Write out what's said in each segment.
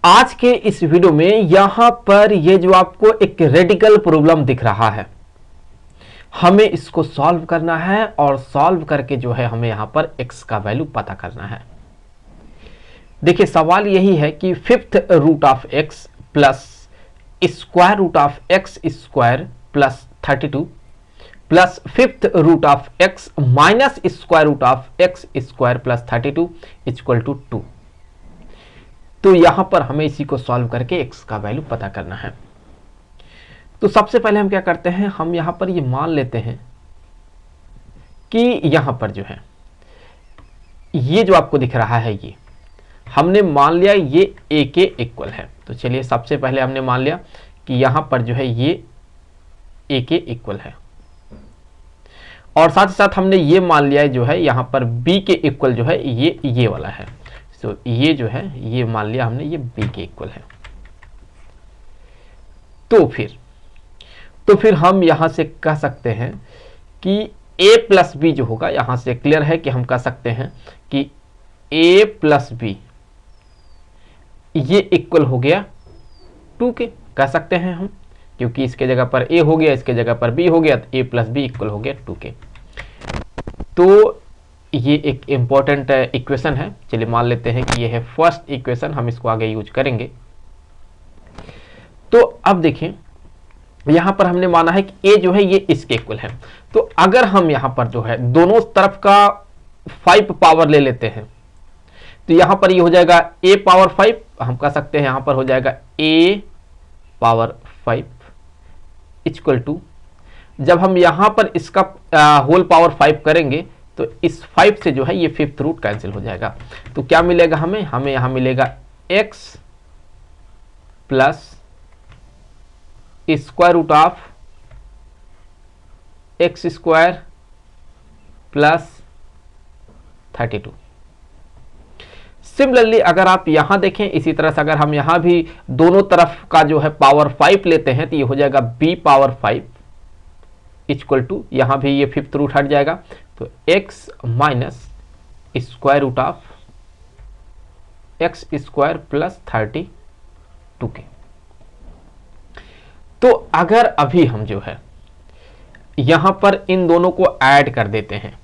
आज के इस वीडियो में यहां पर ये जो आपको एक रेडिकल प्रॉब्लम दिख रहा है, हमें इसको सॉल्व करना है और सॉल्व करके जो है हमें यहां पर x का वैल्यू पता करना है। देखिए सवाल यही है कि fifth root of x plus square root of x square plus 32 plus fifth root of x minus square root of x square plus 32 equal to 2। तो यहां पर हमें इसी को सॉल्व करके x का वैल्यू पता करना है। तो सबसे पहले हम क्या करते हैं, हम यहां पर ये मान लेते हैं कि यहां पर जो है ये जो आपको दिख रहा है ये हमने मान लिया ये a के इक्वल है। तो चलिए सबसे पहले हमने मान लिया कि यहां पर जो है ये a के इक्वल है और साथ ही साथ हमने ये मान लिया जो है यहां पर b के इक्वल जो है ये वाला है। तो ये जो है ये मान लिया हमने ये b के इक्वल है। तो फिर हम यहां से कह सकते हैं कि a प्लस बी जो होगा, यहां से क्लियर है कि हम कह सकते हैं कि a प्लस बी ये इक्वल हो गया 2 के, कह सकते हैं हम, क्योंकि इसके जगह पर a हो गया, इसके जगह पर b हो गया, तो a प्लस बी इक्वल हो गया 2 के। तो ये एक इंपॉर्टेंट इक्वेशन है। चलिए मान लेते हैं कि ये है फर्स्ट इक्वेशन, हम इसको आगे यूज करेंगे। तो अब देखें यहां पर हमने माना है कि a जो है ये इसके इक्वल है। तो अगर हम यहां पर जो है दोनों तरफ का 5 पावर ले लेते हैं तो यहां पर ये हो जाएगा a पावर 5, हम कह सकते हैं यहां पर हो जाएगा a पावर 5 इक्वल टू, जब हम यहां पर इसका होल पावर 5 करेंगे तो इस 5 से जो है ये फिफ्थ रूट कैंसिल हो जाएगा। तो क्या मिलेगा हमें यहां मिलेगा x plus square root of x square plus 32। Similarly अगर आप यहां देखें, इसी तरह से अगर हम यहां भी दोनों तरफ का जो है पावर 5 लेते हैं तो ये हो जाएगा b पावर 5 इक्वल टू, यहां भी ये फिफ्थ रूट हट जाएगा तो x minus square root of x square plus 32 के। तो अगर अभी हम जो है यहां पर इन दोनों को ऐड कर देते हैं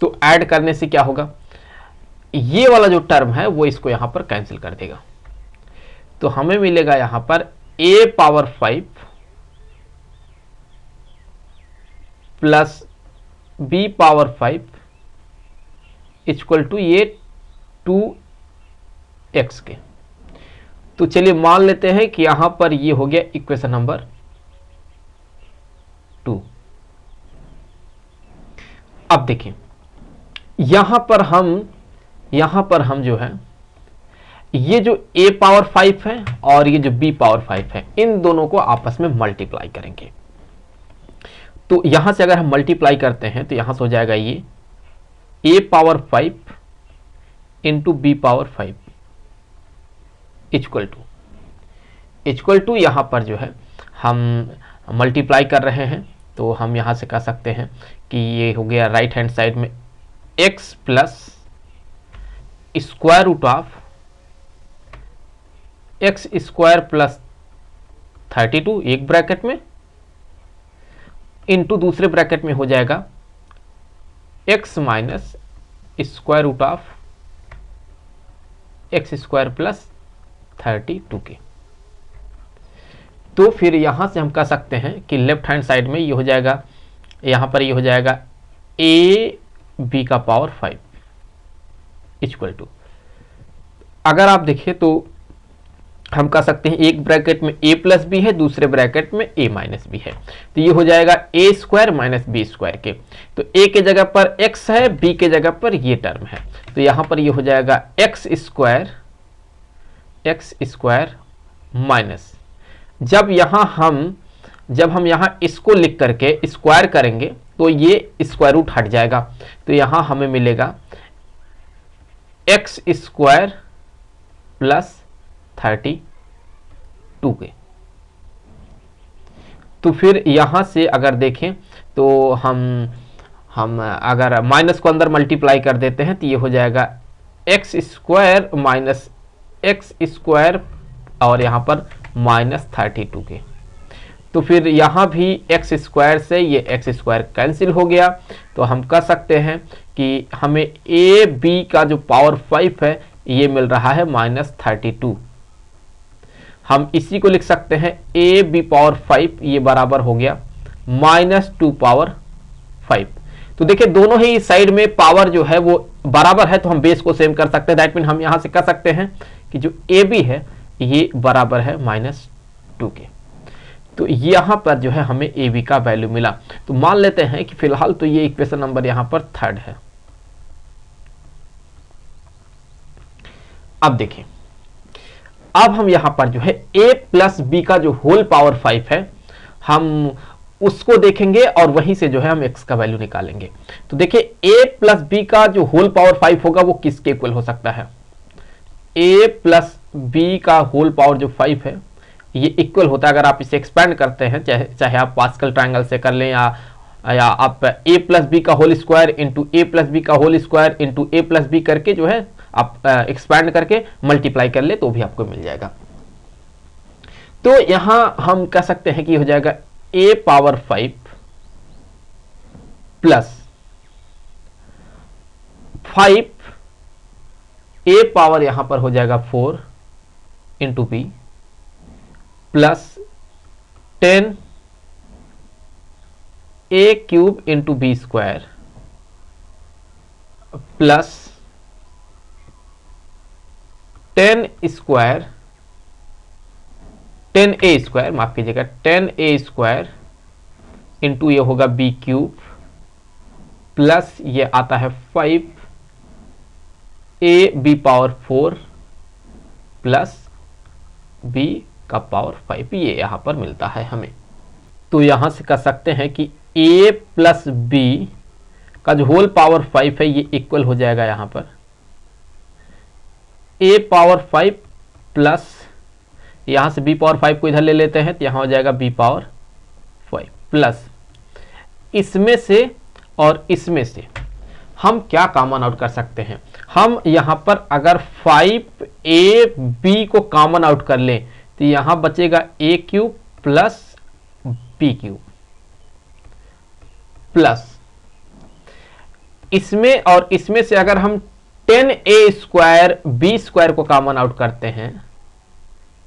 तो ऐड करने से क्या होगा, ये वाला जो टर्म है वो इसको यहां पर कैंसिल कर देगा। तो हमें मिलेगा यहां पर a power 5 plus b power 5 equal to ये 2x के। तो चलिए मान लेते हैं कि यहां पर ये हो गया इक्वेशन नंबर 2। अब देखिए यहां पर हम जो है ये जो a पावर 5 है और ये जो b पावर 5 है इन दोनों को आपस में मल्टीप्लाई करेंगे। तो यहां से अगर हम मल्टीप्लाई करते हैं तो यहां से हो जाएगा ये a power 5 into b power 5 equal to यहां पर जो है हम मल्टीप्लाई कर रहे हैं तो हम यहां से कह सकते हैं कि ये हो गया राइट हैंड साइड में x plus square root of x square plus 32 एक ब्रैकेट में इंटू दूसरे ब्रैकेट में हो जाएगा x minus square root of x square plus 32 के। तो फिर यहां से हम कह सकते हैं कि लेफ्ट हैंड साइड में ये हो जाएगा, यहां पर ये हो जाएगा a b का पावर 5 इक्वल टू, अगर आप देखें तो हम कह सकते हैं एक ब्रैकेट में a प्लस बी है, दूसरे ब्रैकेट में a माइनस बी है। तो ये हो जाएगा a square minus b square के। तो a के जगह पर x है, b के जगह पर ये टर्म है, तो यहां पर ये हो जाएगा एक्स स्क्वायर माइनस, जब हम यहां इसको लिख करके स्क्वायर करेंगे तो ये स्क्वायर रूट हट जाएगा। तो यहां हमें मिलेगा एक्स स्क्वायर प्लस 32 के। तो फिर यहां से अगर देखें तो हम अगर माइनस को अंदर मल्टीप्लाई कर देते हैं तो ये हो जाएगा x square minus x square और यहाँ पर -32 के। तो फिर यहाँ भी एक्स स्क्वायर से ये एक्स स्क्वायर कैंसिल हो गया। तो हम कह सकते हैं कि हमें ए बी का जो पावर 5 है ये मिल रहा है -32। हम इसी को लिख सकते हैं ए बी पावर 5 ये बराबर हो गया -2 पावर 5। तो देखिए दोनों ही साइड में पावर जो है वो बराबर है, तो हम बेस को सेम कर सकते हैं। दैट मीन हम यहां से कह सकते हैं कि जो ए बी है ये बराबर है -2 के। तो यहां पर जो है हमें ए बी का वैल्यू मिला। तो मान लेते हैं कि फिलहाल तो ये इक्वेशन नंबर यहां पर 3rd है। अब देखें, अब हम यहां पर जो है a प्लस बी का जो होल पावर 5 है हम उसको देखेंगे और वहीं से जो है हम x का वैल्यू निकालेंगे। तो देखिए a प्लस बी का जो होल पावर 5 होगा वो किसके इक्वल हो सकता है? a प्लस बी का होल पावर जो 5 है ये इक्वल होता है, अगर आप इसे एक्सपेंड करते हैं, चाहे आप पास्कल ट्रायंगल से कर लें या आप a प्लस बी का होल स्क्वायर इंटू ए प्लस बी का होल स्क्वायर इंटू ए प्लस बी करके जो है आप एक्सपैंड करके मल्टीप्लाई कर ले तो भी आपको मिल जाएगा। तो यहां हम कह सकते हैं कि हो जाएगा a power 5 plus 5 a power यहां पर हो जाएगा 4 into b plus 10 a cube into b square plus 10 square 10a square, माफ कीजिएगा 10a स्क्वायर इंटू ये होगा बी क्यूब प्लस ये आता है 5 a b power 4 plus b का पावर 5, ये यहां पर मिलता है हमें। तो यहां से कह सकते हैं कि a प्लस बी का जो होल पावर 5 है ये इक्वल हो जाएगा यहां पर a पावर 5 प्लस यहां से b पावर 5 को इधर ले लेते हैं तो यहां हो जाएगा b पावर 5 प्लस इसमें से और इसमें से हम क्या कॉमन आउट कर सकते हैं? हम यहां पर अगर 5ab को कॉमन आउट कर लें तो यहां बचेगा a cube plus b cube plus इसमें और इसमें से अगर हम 10a स्क्वायर b स्क्वायर को कॉमन आउट करते हैं,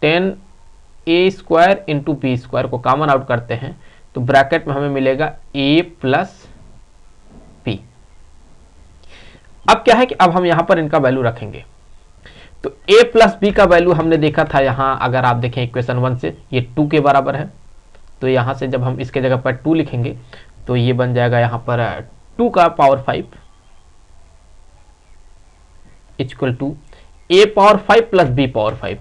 10a square into b square को कॉमन आउट करते हैं तो ब्रैकेट में हमें मिलेगा a प्लस बी। अब क्या है कि अब हम यहां पर इनका वैल्यू रखेंगे। तो a प्लस बी का वैल्यू हमने देखा था यहां, अगर आप देखें इक्वेशन 1 से ये 2 के बराबर है। तो यहां से जब हम इसके जगह पर 2 लिखेंगे तो ये बन जाएगा यहां पर 2 का power 5 equal to a power 5 plus b power 5।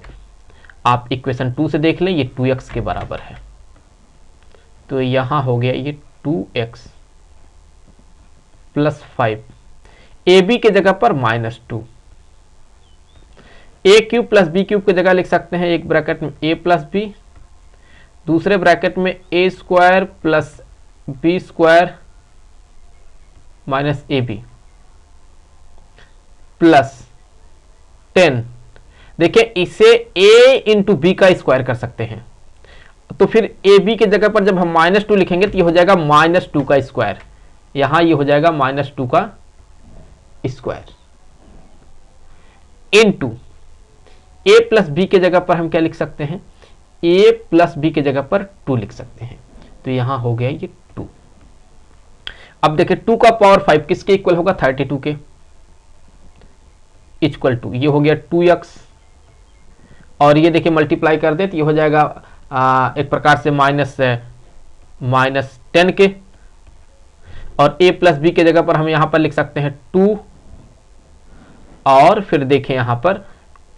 आप इक्वेशन 2 से देख लें ये 2x के बराबर है। तो यहां हो गया ये 2x प्लस 5 ab के जगह पर -2, a cube plus b cube की जगह लिख सकते हैं एक ब्रैकेट में a प्लस बी, दूसरे ब्रैकेट में a square plus b square minus ab plus 10। देखिए इसे a इंटू बी का स्क्वायर कर सकते हैं। तो फिर ए बी के जगह पर जब हम -2 लिखेंगे तो ये हो जाएगा -2 का स्क्वायर, यहां ये हो जाएगा -2 का square into a plus b के जगह पर हम क्या लिख सकते हैं? a प्लस बी के जगह पर 2 लिख सकते हैं। तो यहां हो गया ये 2। अब देखिए 2 का पावर 5 किसके इक्वल होगा? 32 के इक्वल टू ये हो गया 2x और ये देखिए मल्टीप्लाई कर दे तो ये हो जाएगा एक प्रकार से -10 के, और a प्लस बी के जगह पर हम यहां पर लिख सकते हैं 2 और फिर देखें यहां पर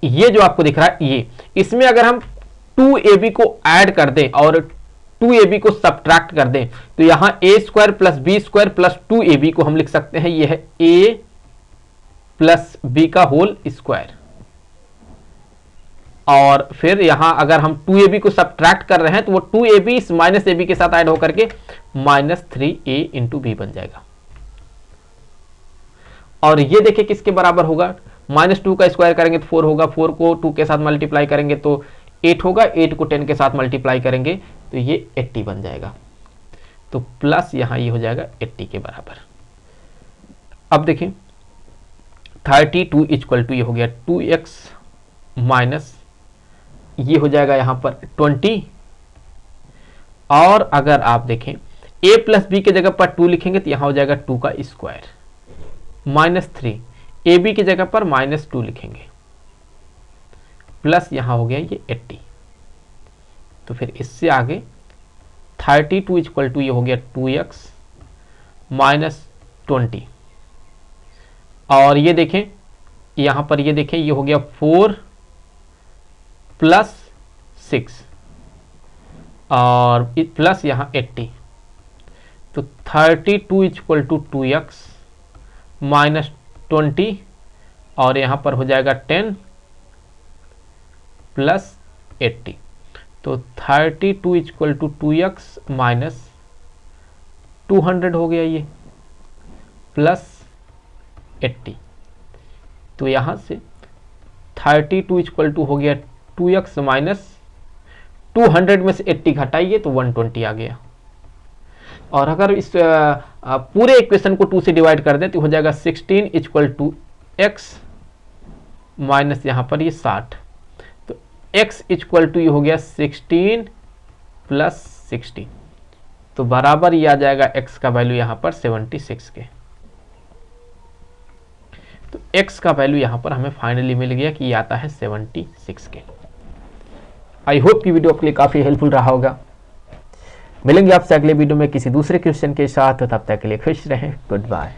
ये जो आपको दिख रहा है ये, इसमें अगर हम 2ab को ऐड कर दें और 2ab को सब्ट्रैक्ट कर दें तो यहां a square plus b square plus 2ab को हम लिख सकते हैं ये है a प्लस बी का होल स्क्वायर, और फिर यहां अगर हम 2ab को सब्ट्रैक्ट कर रहे हैं तो वो 2ab इस -ab के साथ ऐड होकर के -3a इंटू बी बन जाएगा। और ये देखिए किसके बराबर होगा? -2 का स्क्वायर करेंगे तो 4 होगा, 4 को 2 के साथ मल्टीप्लाई करेंगे तो 8 होगा, 8 को 10 के साथ मल्टीप्लाई करेंगे तो ये 80 बन जाएगा। तो प्लस यहाँ ये हो जाएगा 80 के बराबर। अब देखिए 32 इक्वल टू ये हो गया 2x माइनस ये हो जाएगा यहाँ पर 20, और अगर आप देखें a प्लस बी के जगह पर 2 लिखेंगे तो यहाँ हो जाएगा 2 का स्क्वायर माइनस 3, ए बी की जगह पर -2 लिखेंगे प्लस यहाँ हो गया ये 80। तो फिर इससे आगे 32 इक्वल टू ये हो गया 2x माइनस 20, और ये देखें यहाँ पर ये देखें ये हो गया 4 प्लस 6 और प्लस यहाँ 80। तो 32 इक्वल टू 2x माइनस 20 और यहाँ पर हो जाएगा 10 प्लस 80। तो 32 इक्वल टू 2x माइनस 200 हो गया ये प्लस 80। तो यहाँ से 32 इक्वल टू हो गया 2x माइनस 200 में से 80 घटाइए तो 120 आ गया। और अगर इस पूरे इक्वेशन को 2 से डिवाइड कर दें तो हो जाएगा 16 इक्वल टू x माइनस यहाँ पर ये 60। तो x इक्वल टू ये हो गया 16 प्लस 60, तो बराबर ये आ जाएगा x का वैल्यू यहाँ पर 76 के। तो x का वैल्यू यहाँ पर हमें फाइनली मिल गया कि ये आता है 76 के। आई होप कि वीडियो आपके लिए काफ़ी हेल्पफुल रहा होगा। मिलेंगे आपसे अगले वीडियो में किसी दूसरे क्वेश्चन के साथ, तब तक के लिए खुश रहें। Good bye.